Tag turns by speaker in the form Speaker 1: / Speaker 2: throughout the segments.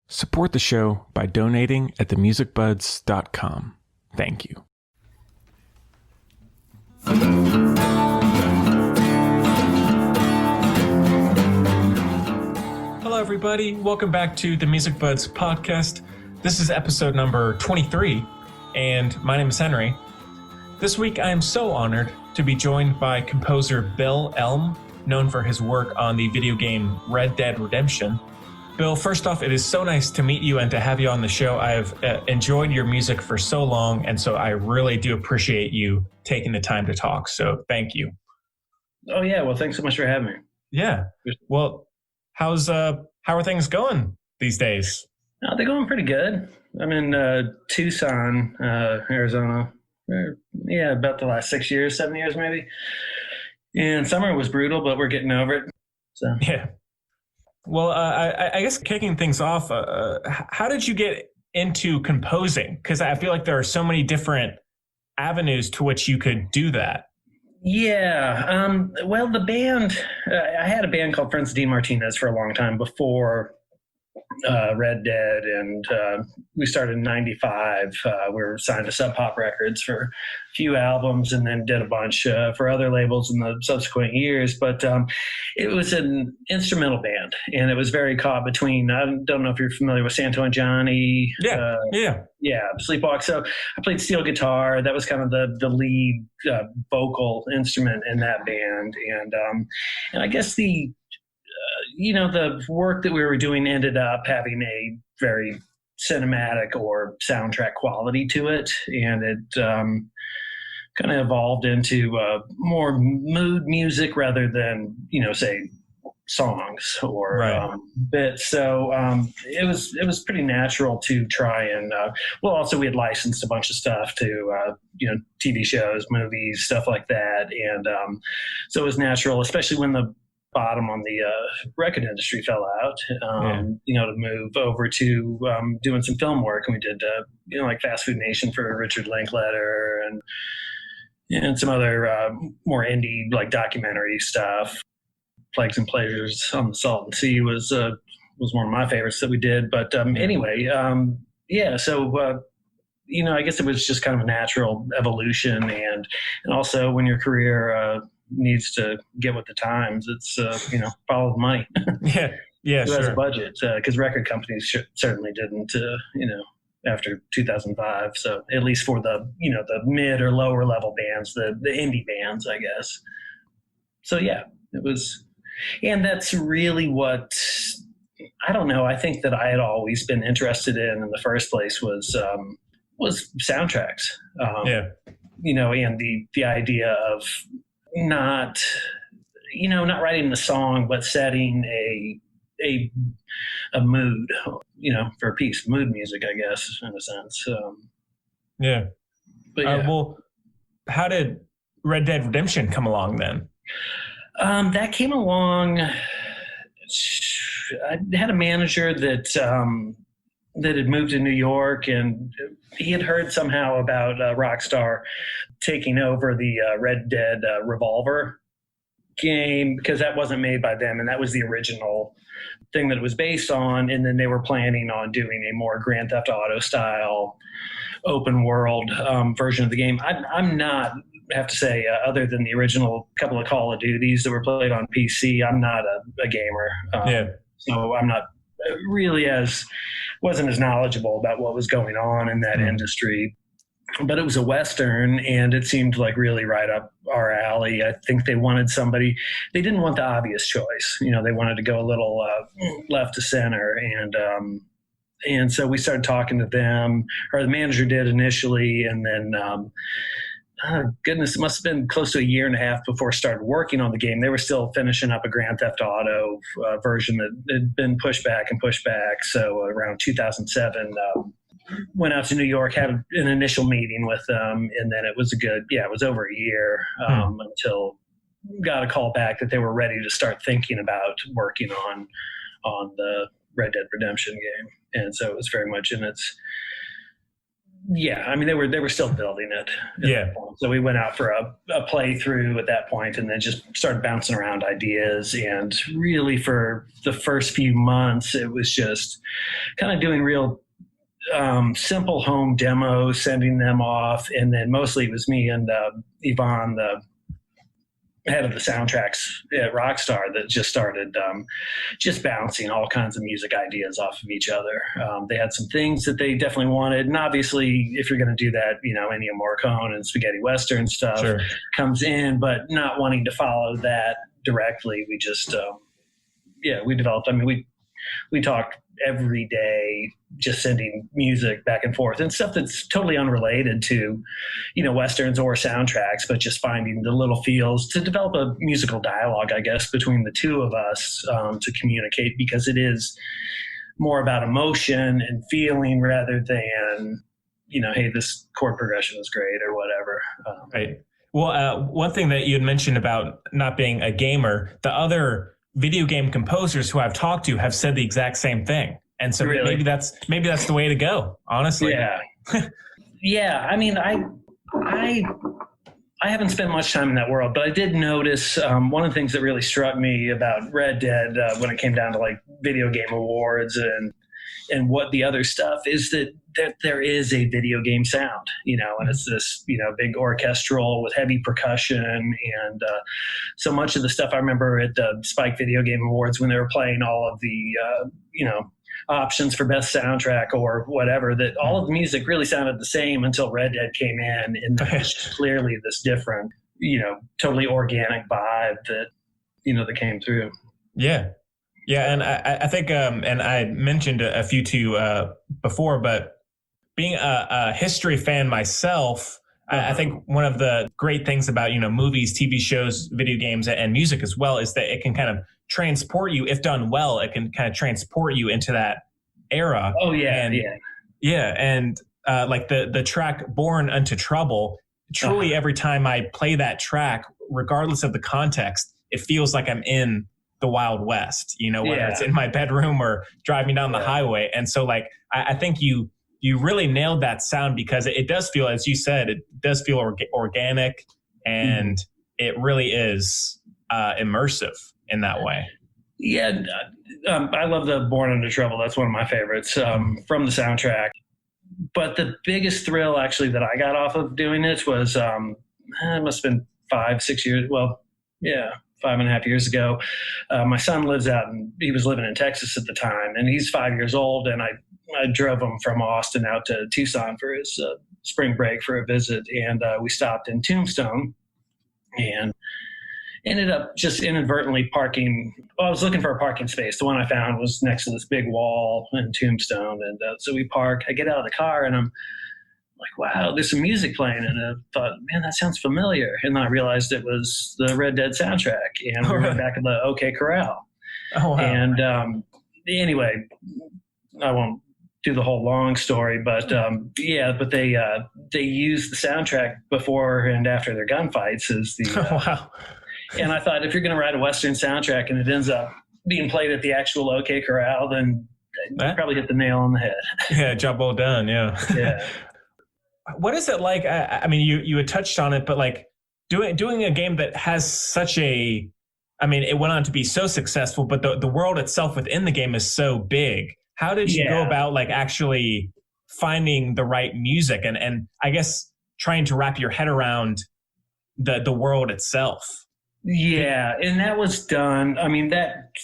Speaker 1: Support the show by donating at themusicbuds.com. Thank you. Hello, everybody. Welcome back to the Music Buds podcast. This is episode number 23, and my name is Henry. This week, I am so honored to be joined by composer Bill Elm, known for his work on the video game Red Dead Redemption. Bill, first off, it is so nice to meet you and to have you on the show. I have enjoyed your music for so long, and so I really do appreciate you taking the time to talk. So thank you.
Speaker 2: Oh, yeah. Well, thanks so much for having me.
Speaker 1: Yeah. Well, how are things going these days?
Speaker 2: They're going pretty good. I'm in Tucson, Arizona. Yeah, about the last 7 years maybe. And summer was brutal, but we're getting over it. So
Speaker 1: yeah. Well, I guess kicking things off, how did you get into composing? Because I feel like there are so many different avenues to which you could do that.
Speaker 2: Yeah. Well, the band, I had a band called Friends of Dean Martinez for a long time before Red Dead, and we started in 95. We were signed to Sub Pop Records for a few albums and then did a bunch for other labels in the subsequent years. But it was an instrumental band, and it was very caught between, I don't know if you're familiar with Santo and Johnny.
Speaker 1: Yeah,
Speaker 2: Sleepwalk. So I played steel guitar. That was kind of the lead vocal instrument in that band. And I guess the work that we were doing ended up having a very cinematic or soundtrack quality to it. And it kind of evolved into more mood music rather than, say, songs or bits. So it was pretty natural to try and, also we had licensed a bunch of stuff to, TV shows, movies, stuff like that. And so it was natural, especially when the bottom on the record industry fell out, to move over to doing some film work. And we did, like Fast Food Nation for Richard Linklater and some other more indie, like documentary stuff. Plagues and Pleasures on the Salton Sea was one of my favorites that we did. But anyway, so I guess it was just kind of a natural evolution, and also when your career needs to get with the times, it's follow the money.
Speaker 1: Who
Speaker 2: has a budget, because record companies certainly didn't, after 2005. So at least for the the mid or lower level bands, the indie bands, I guess. So yeah, it was. And that's really what, I don't know, I think that I had always been interested in the first place was soundtracks. And the idea of not writing the song, but setting a mood, for a piece, mood music, I guess, in a sense. But yeah.
Speaker 1: Well, how did Red Dead Redemption come along then?
Speaker 2: That came along. I had a manager that had moved to New York, and he had heard somehow about Rockstar taking over the Red Dead Revolver game, because that wasn't made by them, and that was the original thing that it was based on. And then they were planning on doing a more Grand Theft Auto style open world version of the game. I'm not, have to say, other than the original couple of Call of Duties that were played on PC, I'm not a gamer. So I'm not really wasn't as knowledgeable about what was going on in that industry. But it was a Western, and it seemed like really right up our alley. I think they wanted somebody, they didn't want the obvious choice. They wanted to go a little left to center. And so we started talking to them, or the manager did initially. And then, goodness, it must have been close to a year and a half before I started working on the game. They were still finishing up a Grand Theft Auto version that had been pushed back. So around 2007, went out to New York, had an initial meeting with them, and then it was it was over a year until got a call back that they were ready to start thinking about working on the Red Dead Redemption game. And so it was very much in its Yeah, I mean they were still building it.
Speaker 1: Yeah.
Speaker 2: So we went out for a playthrough at that point, and then just started bouncing around ideas. And really, for the first few months, it was just kind of doing real simple home demos, sending them off, and then mostly it was me and Yvonne, the head of the soundtracks at Rockstar, that just started just bouncing all kinds of music ideas off of each other. They had some things that they definitely wanted, and obviously, if you're going to do that, Ennio Morricone and spaghetti western stuff comes in, but not wanting to follow that directly, we just we developed. I mean, we talked every day, just sending music back and forth and stuff that's totally unrelated to, westerns or soundtracks, but just finding the little feels to develop a musical dialogue, I guess, between the two of us to communicate, because it is more about emotion and feeling rather than, hey, this chord progression is great or whatever.
Speaker 1: Right. Well, one thing that you had mentioned about not being a gamer, the other video game composers who I've talked to have said the exact same thing. And so
Speaker 2: really?
Speaker 1: maybe that's the way to go, honestly.
Speaker 2: Yeah. Yeah. I mean, I haven't spent much time in that world, but I did notice one of the things that really struck me about Red Dead when it came down to like video game awards and what the other stuff is, that there is a video game sound, and it's this, big orchestral with heavy percussion. And so much of the stuff I remember at the Spike Video Game Awards when they were playing all of the, options for best soundtrack or whatever, that all of the music really sounded the same until Red Dead came in, and there's clearly this different, totally organic vibe that, that came through.
Speaker 1: Yeah. Yeah. And I think, and I mentioned a few to you before, but being a history fan myself, I think one of the great things about, movies, TV shows, video games, and music as well is that it can kind of transport you. If done well, it can kind of transport you into that era.
Speaker 2: Oh, yeah.
Speaker 1: And, yeah. And like the track Born Unto Trouble, truly every time I play that track, regardless of the context, it feels like I'm in the Wild West, whether it's in my bedroom or driving down the highway. And so like, I think you really nailed that sound, because it does feel, as you said, it does feel organic, and it really is immersive in that way.
Speaker 2: Yeah. I love the Born Under Trouble. That's one of my favorites from the soundtrack. But the biggest thrill actually that I got off of doing it was, it must have been 5-6 years. Well, yeah, 5.5 years ago. My son lives out, and he was living in Texas at the time, and he's 5 years old. And I drove him from Austin out to Tucson for his spring break for a visit. And we stopped in Tombstone and ended up just inadvertently parking. Well, I was looking for a parking space. The one I found was next to this big wall in Tombstone. And so we park. I get out of the car, and I'm like, wow, there's some music playing. And I thought, man, that sounds familiar. And then I realized it was the Red Dead soundtrack. And we were back at the OK Corral.
Speaker 1: Oh, wow.
Speaker 2: And anyway, I won't do the whole long story, but but they use the soundtrack before and after their gunfights as the
Speaker 1: wow.
Speaker 2: And I thought, if you're going to write a Western soundtrack and it ends up being played at the actual OK Corral, then you probably hit the nail on the head.
Speaker 1: Yeah, job well done. Yeah. What is it like? I mean, you had touched on it, but like doing a game that has such a, I mean, it went on to be so successful, but the world itself within the game is so big. How did you go about like actually finding the right music and I guess trying to wrap your head around the world itself?
Speaker 2: Yeah, and that was done. I mean,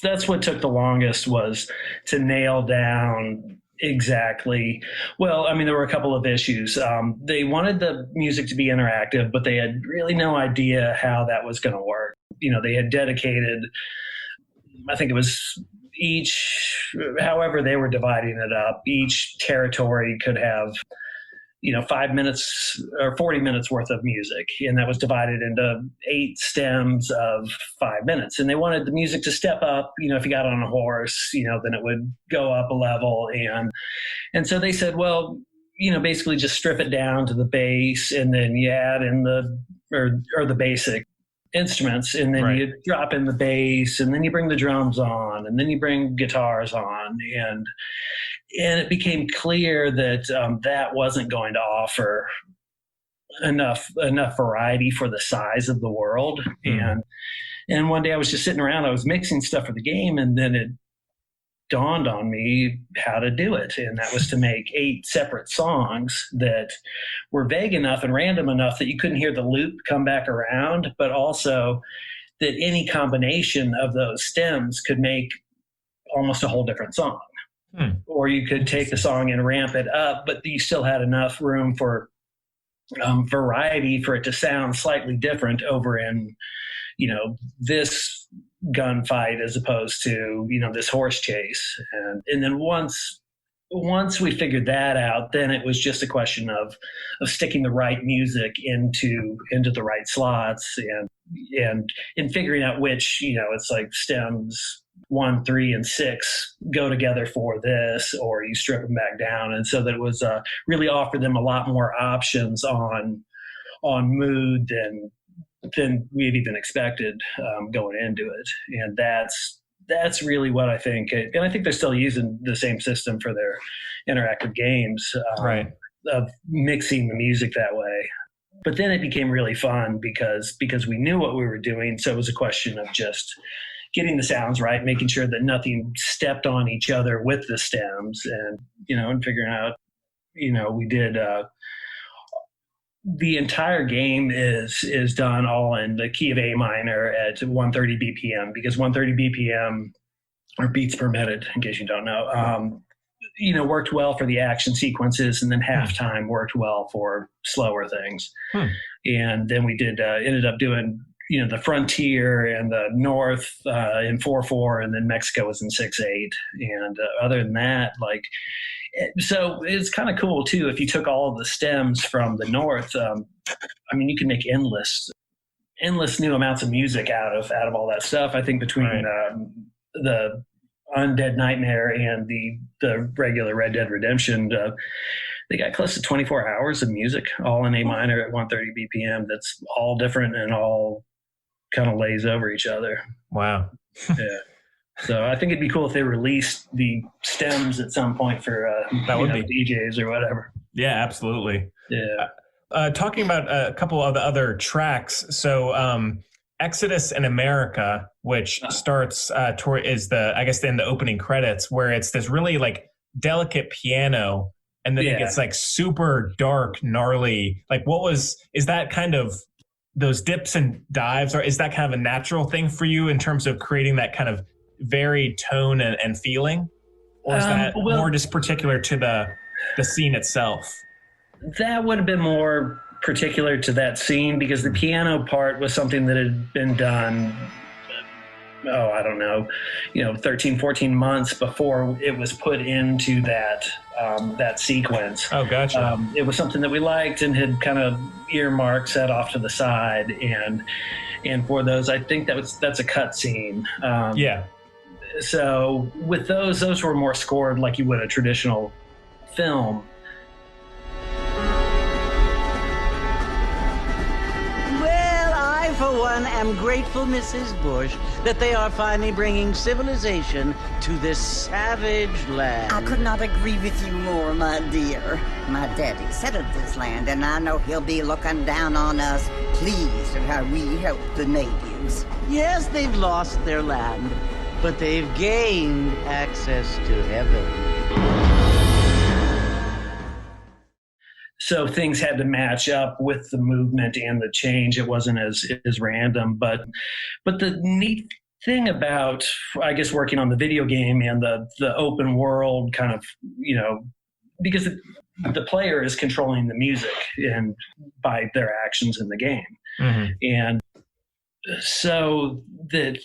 Speaker 2: that's what took the longest, was to nail down exactly. Well, I mean, there were a couple of issues. They wanted the music to be interactive, but they had really no idea how that was going to work. They had dedicated, I think it was however they were dividing it up, each territory could have 5 minutes or 40 minutes worth of music. And that was divided into 8 stems of 5 minutes. And they wanted the music to step up. If you got on a horse, then it would go up a level. And so they said, well, basically just strip it down to the bass, and then you add in the basic instruments, and then you drop in the bass, and then you bring the drums on, and then you bring guitars on. and it became clear that that wasn't going to offer enough variety for the size of the world. And one day I was just sitting around, I was mixing stuff for the game, and then it dawned on me how to do it. And that was to make 8 separate songs that were vague enough and random enough that you couldn't hear the loop come back around, but also that any combination of those stems could make almost a whole different song. Or you could take the song and ramp it up, but you still had enough room for variety for it to sound slightly different over in, this gunfight as opposed to, this horse chase. And then once we figured that out, then it was just a question of sticking the right music into the right slots and figuring out which, it's like stems 1, 3, and 6 go together for this, or you strip them back down. And so that was really offered them a lot more options on mood than we had even expected going into it. And that's really what I think. And I think they're still using the same system for their interactive games,
Speaker 1: right,
Speaker 2: of mixing the music that way. But then it became really fun because we knew what we were doing. So it was a question of just getting the sounds right, making sure that nothing stepped on each other with the stems, and figuring out, we did the entire game is done all in the key of A minor at 130 BPM, because 130 BPM, or beats per minute, in case you don't know, worked well for the action sequences, and then halftime worked well for slower things. And then we ended up doing, the frontier and the north in 4/4, and then Mexico was in 6/8. And other than that, so it's kind of cool too. If you took all of the stems from the north, you can make endless new amounts of music out of all that stuff. I think between the Undead Nightmare and the regular Red Dead Redemption, they got close to 24 hours of music, all in A minor at 130 BPM. That's all different and all kind of lays over each other.
Speaker 1: Wow.
Speaker 2: Yeah. So I think it'd be cool if they released the stems at some point for
Speaker 1: that would be
Speaker 2: DJs or whatever.
Speaker 1: Yeah, absolutely.
Speaker 2: Yeah.
Speaker 1: Talking about a couple of the other tracks. So Exodus in America, which starts is in the opening credits, where it's this really delicate piano, and then it gets super dark, gnarly. Is that kind of those dips and dives, or is that kind of a natural thing for you in terms of creating that kind of varied tone and feeling, or is that more just particular to the scene itself?
Speaker 2: That would have been more particular to that scene, because the piano part was something that had been done, 13, 14 months before it was put into that sequence.
Speaker 1: Oh, gotcha.
Speaker 2: It was something that we liked and had kind of earmarked, set off to the side, and for those, I think that's a cut scene.
Speaker 1: Yeah.
Speaker 2: So with those were more scored like you would a traditional film.
Speaker 3: Well, I, for one, am grateful, Mrs. Bush, that they are finally bringing civilization to this savage land.
Speaker 4: I could not agree with you more, my dear. My daddy settled this land, and I know he'll be looking down on us, pleased at how we helped the natives.
Speaker 3: Yes, they've lost their land, but they've gained access to heaven.
Speaker 2: So things had to match up with the movement and the change. It wasn't as random, but the neat thing about, I guess, working on the video game and the open world kind of, because the player is controlling the music and by their actions in the game.
Speaker 1: Mm-hmm.
Speaker 2: And so that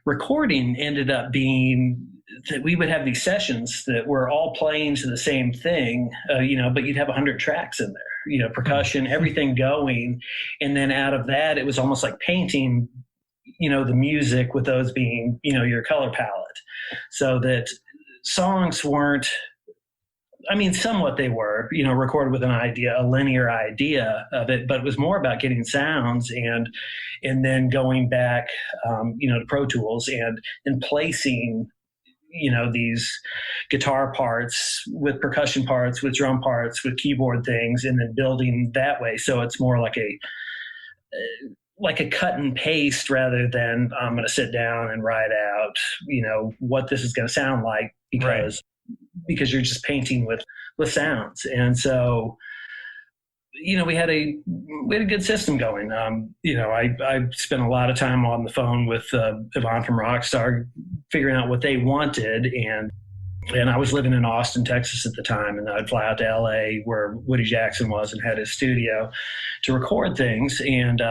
Speaker 2: recording ended up being that we would have these sessions that were all playing to the same thing, but you'd have 100 tracks in there, percussion, everything going. And then out of that, it was almost like painting, the music with those being, your color palette. So that songs weren't, somewhat they were, recorded with a linear idea of it, but it was more about getting sounds and then going back, to Pro Tools and placing, these guitar parts with percussion parts, with drum parts, with keyboard things, and then building that way. So it's more like a cut and paste rather than I'm going to sit down and write out, what this is going to sound like because you're just painting with sounds. And so, we had a good system going. I spent a lot of time on the phone with Yvonne from Rockstar, figuring out what they wanted, and I was living in Austin, Texas at the time, and I'd fly out to LA where Woody Jackson was and had his studio to record things. And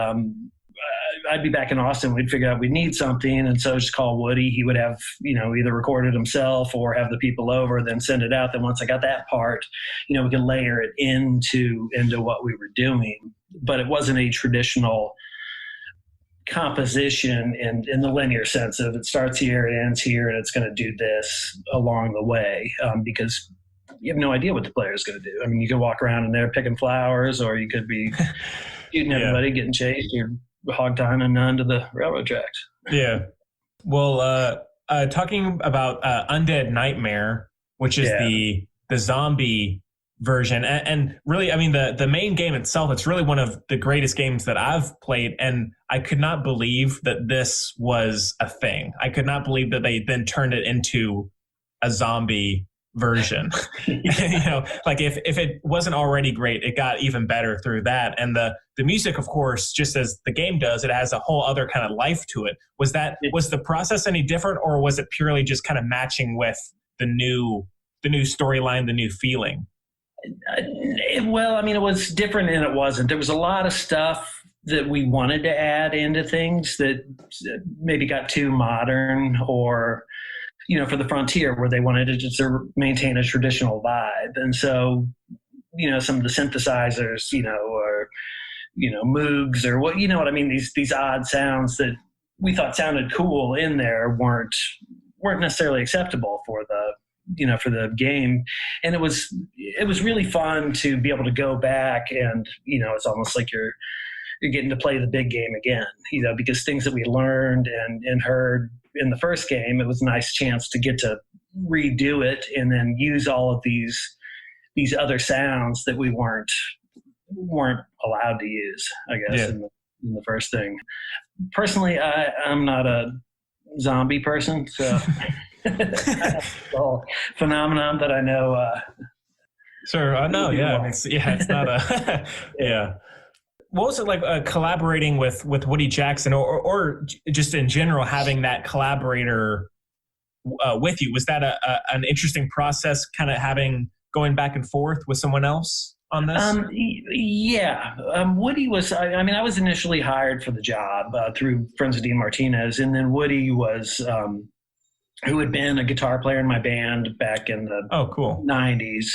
Speaker 2: I'd be back in Austin. We'd figure out we'd need something, and so just call Woody. He would have, either record it himself or have the people over, then send it out. Then once I got that part, we could layer it into what we were doing. But it wasn't a traditional composition in the linear sense of it starts here, it ends here, and it's going to do this along the way, because you have no idea what the player is going to do. I mean, you could walk around and they're picking flowers, or you could be shooting everybody, getting chased, or hog tying a nun to the railroad tracks.
Speaker 1: Yeah. Well, talking about Undead Nightmare, which is the zombie version, and really, I mean, the main game itself, it's really one of the greatest games that I've played, and I could not believe that this was a thing. I could not believe that they then turned it into a zombie version. Like if it wasn't already great, it got even better through that. And the music, of course, just as the game does, it has a whole other kind of life to it. Was the process any different, or was it purely just kind of matching with the new storyline, the new feeling?
Speaker 2: Well, I mean, it was different and it wasn't. There was a lot of stuff that we wanted to add into things that maybe got too modern, or for the Frontier, where they wanted to just maintain a traditional vibe. And so, some of the synthesizers, or, Moogs, or what I mean, these odd sounds that we thought sounded cool in there weren't necessarily acceptable for the game. And it was really fun to be able to go back and, it's almost like you're getting to play the big game again, because things that we learned and heard in the first game, it was a nice chance to get to redo it and then use all of these other sounds that we weren't allowed to use, I guess, in the first thing. Personally, I'm not a zombie person, so that's the whole phenomenon that I know.
Speaker 1: Sure, no, yeah, it's not a yeah. What was it like collaborating with Woody Jackson, or just in general having that collaborator with you? Was that an interesting process, kind of going back and forth with someone else on this? Woody was. I was initially hired for the job through friends of Dean Martinez, and then Woody was who had been a guitar player in my band back in the 90s,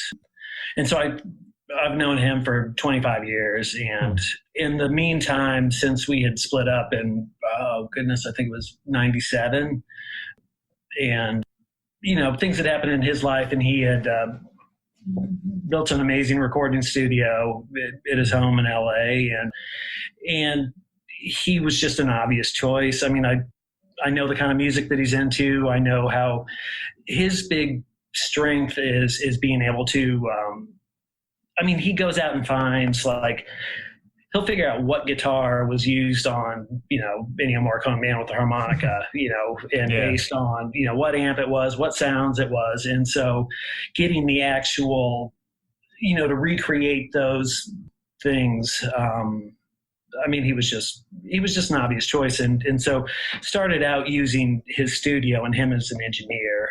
Speaker 1: and so I've known him for 25 years. And in the meantime, since we had split up in, I think it was 97, and, things had happened in his life, and he had built an amazing recording studio at his home in LA. And he was just an obvious choice. I mean, I know the kind of music that he's into. I know how his big strength is being able to, he goes out and finds, he'll figure out what guitar was used on, Ennio Morricone Man with the Harmonica, and based on, what amp it was, what sounds it was. And so getting the actual, to recreate those things, he was just an obvious choice. And so started out using his studio and him as an engineer,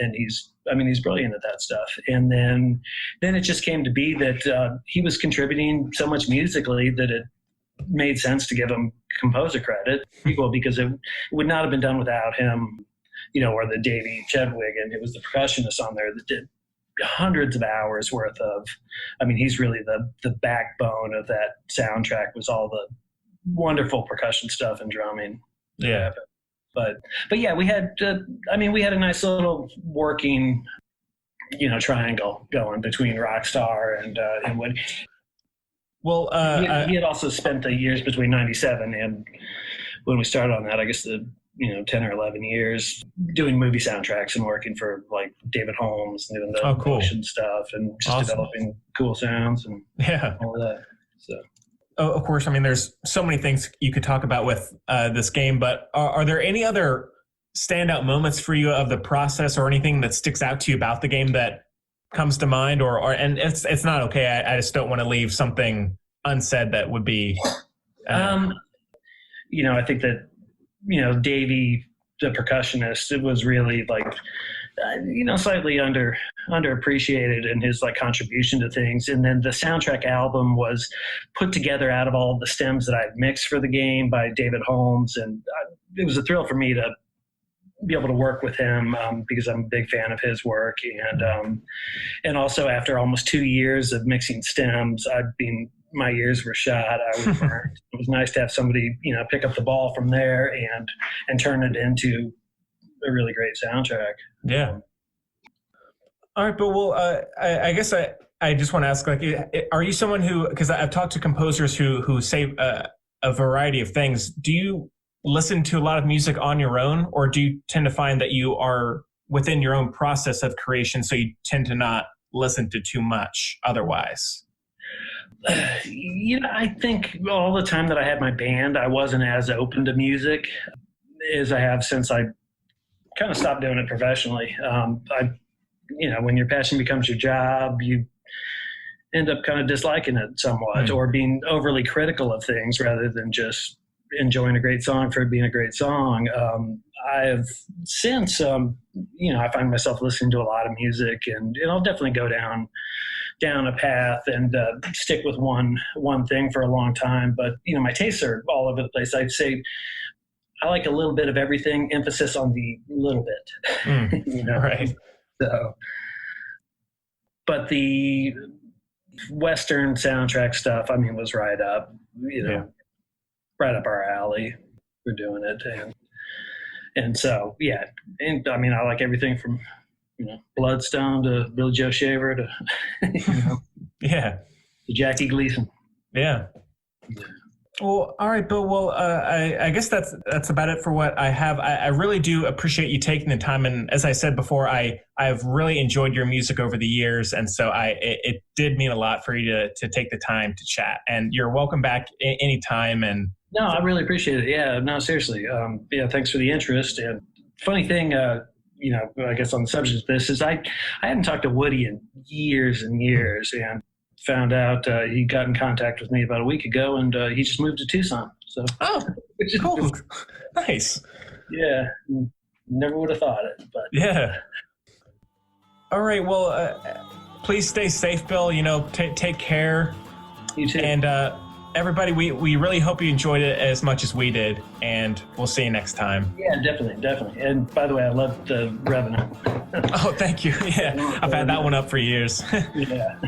Speaker 1: and he's brilliant at that stuff. And then it just came to be that he was contributing so much musically that it made sense to give him composer credit, because it would not have been done without him, or the Davey Chedwig, and it was the percussionist on there that did hundreds of hours worth of, he's really the backbone of that soundtrack, was all the wonderful percussion stuff and drumming. Yeah.
Speaker 2: But yeah, we had a nice little working, triangle going between Rockstar and Woody. Well, he had also spent the years between 97 and when we started on that, I guess the 10 or 11 years doing movie soundtracks and working for like David Holmes, doing the
Speaker 1: cool.
Speaker 2: motion stuff and just
Speaker 1: Awesome.
Speaker 2: developing cool sounds and all of that. So.
Speaker 1: Of course, I mean, there's so many things you could talk about with this game, but are there any other standout moments for you of the process or anything that sticks out to you about the game that comes to mind? And it's not okay. I just don't want to leave something unsaid that would be.
Speaker 2: I think that Davey, the percussionist, it was really like slightly underappreciated in his like contribution to things. And then the soundtrack album was put together out of all the stems that I've mixed for the game by David Holmes, and it was a thrill for me to be able to work with him because I'm a big fan of his work. And also after almost 2 years of mixing stems, my ears were shot. I was burned. It was nice to have somebody, pick up the ball from there and turn it into a really great soundtrack.
Speaker 1: Yeah. All right, but I guess I just want to ask, like, are you someone who, because I've talked to composers who say a variety of things. Do you listen to a lot of music on your own, or do you tend to find that you are within your own process of creation, so you tend to not listen to too much otherwise?
Speaker 2: I think all the time that I had my band, I wasn't as open to music as I have since I kind of stopped doing it professionally. When your passion becomes your job, you end up kind of disliking it somewhat or being overly critical of things rather than just enjoying a great song for it being a great song. I have since, I find myself listening to a lot of music, and I'll definitely go down a path and stick with one thing for a long time. But, my tastes are all over the place. I'd say I like a little bit of everything, emphasis on the little bit,
Speaker 1: Right.
Speaker 2: So, but the Western soundtrack stuff, was right up, right up our alley. We're doing it. And so, yeah. And I like everything from, Bloodstone to Billy Joe Shaver to,
Speaker 1: Yeah.
Speaker 2: to Jackie Gleason.
Speaker 1: Yeah. Well, all right, Bill. Well, I guess that's about it for what I have. I really do appreciate you taking the time, and as I said before, I've really enjoyed your music over the years, and so it did mean a lot for you to take the time to chat. And you're welcome back anytime. And
Speaker 2: no, I really appreciate it. Yeah, no, seriously. Thanks for the interest. And funny thing, I guess on the subject of this is I hadn't talked to Woody in years and years, and found out he got in contact with me about a week ago, and he just moved to Tucson. So,
Speaker 1: cool. Nice.
Speaker 2: Yeah, never would have thought it, but
Speaker 1: yeah. All right. Well, please stay safe, Bill. Take care.
Speaker 2: You too.
Speaker 1: And everybody, we really hope you enjoyed it as much as we did, and we'll see you next time.
Speaker 2: Yeah, definitely. And by the way, I love the Revenant.
Speaker 1: Oh, thank you. Yeah, I've had that one up for years.
Speaker 2: Yeah.